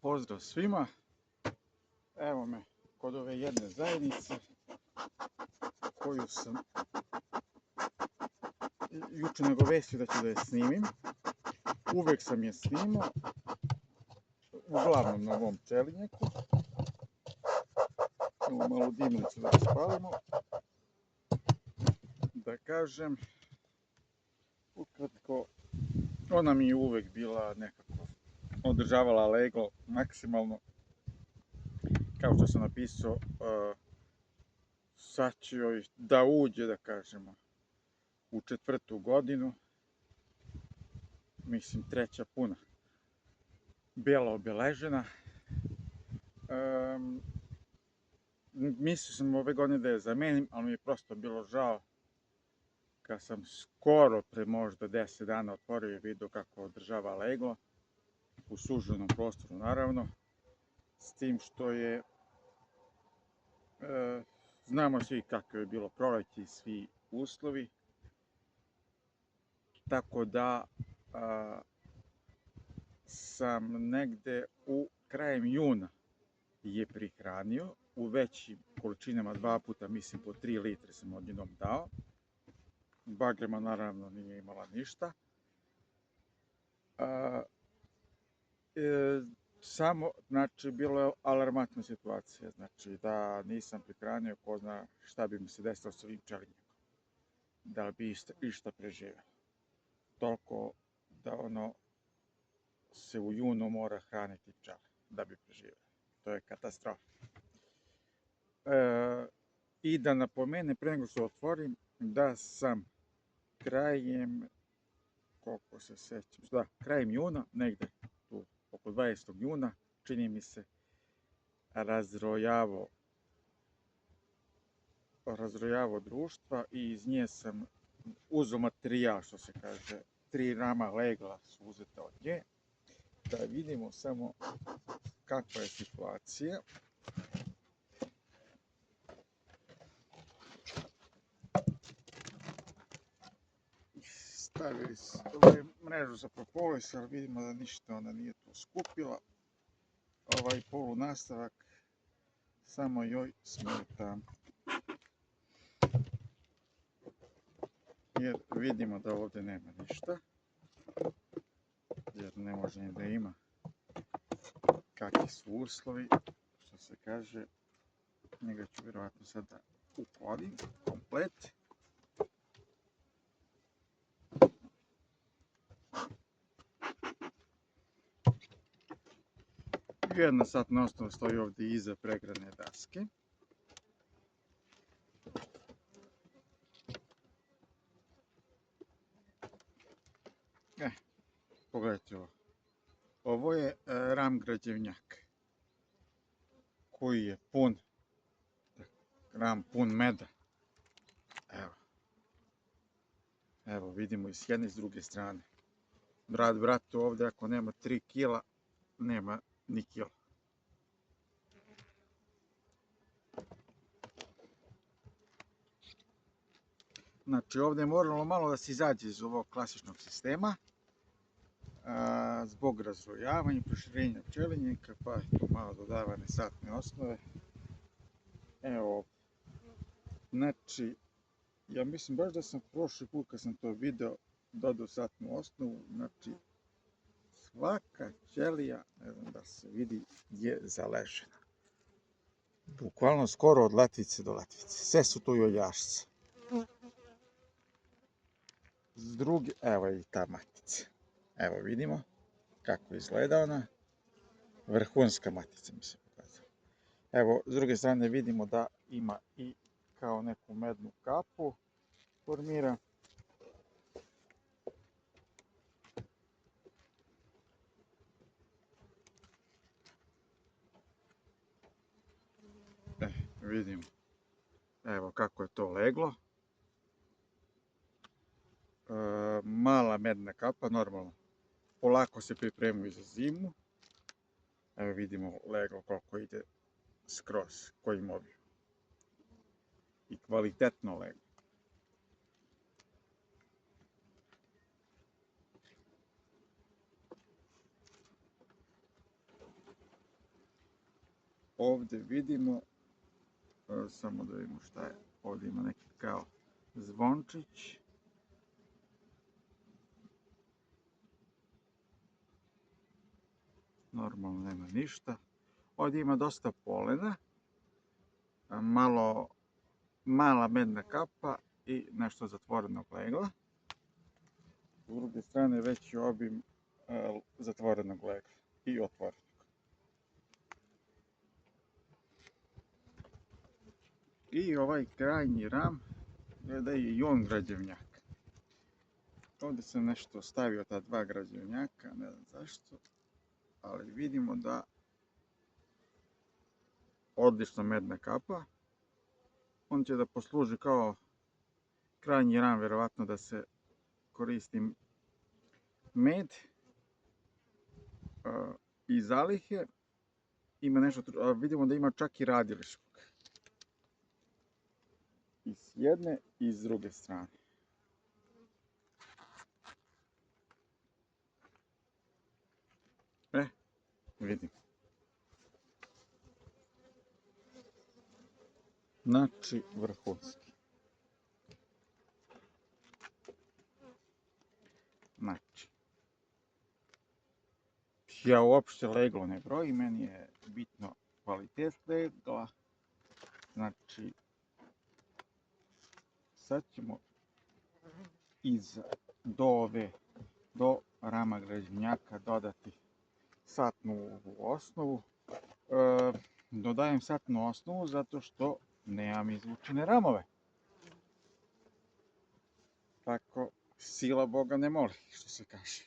Pozdrav svima. Evo me kod ove jedne zajednice koju sam juče nagovestio da ću da je snimim. Uvek sam je snimao, uglavnom na ovom pčelinjeku. Evo malo dimnicu da spalimo. Da kažem, ukratko, ona mi je uvek bila nekako održavala leglo maksimalno. Kao što sam napisao, sad će joj da uđe, da kažemo, u 4. godinu, mislim 3. puna, bijela obeležena. Mislio sam ove godine da je zamenim, ali mi je prosto bilo žao kad sam skoro, pre možda 10 dana, otvorio i vidio kako održava leglo, u suženom prostoru naravno, s tim što je, znamo svi kako je bilo proleće i svi uslovi, tako da sam negde krajem juna je prihranio u većim količinama, 2 puta, mislim po 3 litre sam odjednom dao. Bagrema naravno nije imala ništa. Samo, znači, bilo je alarmantna situacija, znači da nisam prihranio, ko zna šta bi mi se desilo s ovim pčelinjekom, da li bi išta preživjelo. Toliko da ono se u junu mora hraniti pčele da bi preživjelo. To je katastrofa. I da napomenem, pre nego što otvorim, da sam krajem, koliko se sećam, da, krajem juna, negde tu oko 20. juna, čini mi se, razrojavao društva i iz nje sam uzeo materijal, što se kaže, 3 rama legla su uzeta od nje. Da vidimo samo kakva je situacija. Stavili su mrežu za propolis, ali vidimo da ništa ona nije tu skupila. Ovaj polunastavak samo joj smeta. Jer vidimo da ovdje nema ništa. Jer ne može ni da ima. Kakvi su uslovi, što se kaže. Njega ću vjerovatno sada uplodim komplet. Jedna satna osnova stoji ovdje iza pregrane daske. Pogledajte ovo. Ovo je ram građevnjak koji je pun, ram pun meda. Evo vidimo i s jedne i s druge strane. Brat bratu ovdje ako nema 3 kila, nema ni kila. Znači ovdje je moralo malo da se izađe iz ovog klasičnog sistema zbog razrojavanja i proširenja pčelinjaka, pa je tu malo dodavane satne osnove. Evo, znači, ja mislim baš da sam prošli put kad sam to video dodao satnu osnovu, znači svaka ćelija, ne znam da se vidi, je zaležena. Bukvalno skoro od latvice do latvice. Sve su tu joljašce. S druge, evo i ta matica. Evo vidimo kako izgleda ona. Vrhunska matica mi se pokazala. Evo, s druge strane vidimo da ima i kao neku mednu kapu formira. Vidimo. Evo kako je to leglo. Mala medna kapa, normalno. Polako se pripremaju za zimu. Evo vidimo leglo koliko ide skroz, kojim objem. I kvalitetno leglo. ovdje vidimo, samo da vidimo šta je, ovdje ima neki kao zvončić. Normalno nema ništa. Ovdje ima dosta polena, mala medna kapa i nešto zatvorenog legla. S druge strane veći obim zatvorenog legla i otvorenog. I ovaj krajnji ram, da je i on građevnjak. Ovdje sam nešto stavio ta dva građevnjaka, ne znam zašto, ali vidimo da odlična medna kapa. On će da posluži kao krajnji ram, vjerovatno da se koristi med i zalihe. Ima nešto, vidimo da ima čak i radiliškog. I s jedne i s druge strane. Vidim. Znači, vrhunski. Znači, ja uopšte leglo ne brojim, meni je bitno kvalitet legla. Znači, sad ćemo do rama građevnjaka dodati satnu osnovu. Dodajem satnu osnovu zato što nemam izvučene ramove. Tako, sila Boga ne moli, što se kaže.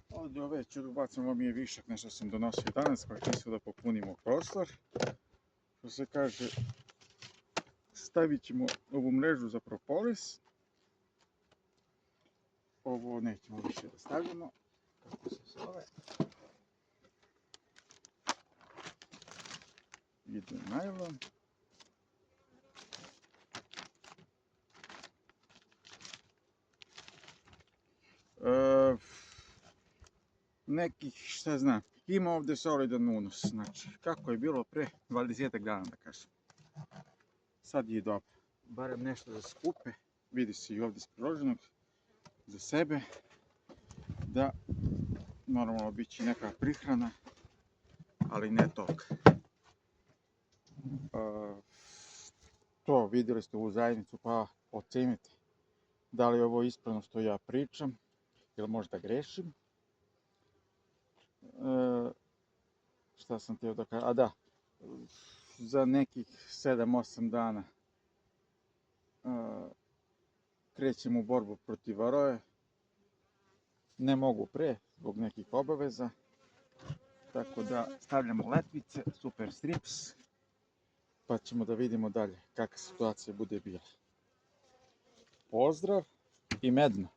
Ovdje ove ću da ubacim, ovo mi je višak, nešto sam donosio danas, pa čisto da popunimo prostor. Što se kaže, stavit ćemo ovu mrežu za propolis. Ovo nećemo više da stavljamo. Kako se zove? Ide najlon. Nekih, šta znam, ima ovdje solidan unos, znači kako je bilo pre 20 dana, da kažem. Sad je dobro, barem nešto da skupe, vidi se i ovdje s priloženog, za sebe, da normalno bit će neka prihrana, ali ne toga. To vidjeli ste ovu zajednicu, pa ocenite da li je ovo ispravno što ja pričam, ili možda grešim. Šta sam htio da kažem, a da, za nekih 7-8 dana krećemo u borbu protiv varoje. Ne mogu pre, zbog nekih obaveza, tako da stavljamo letvice, super strips, pa ćemo da vidimo dalje kakva situacija bude bila. Pozdrav i medno!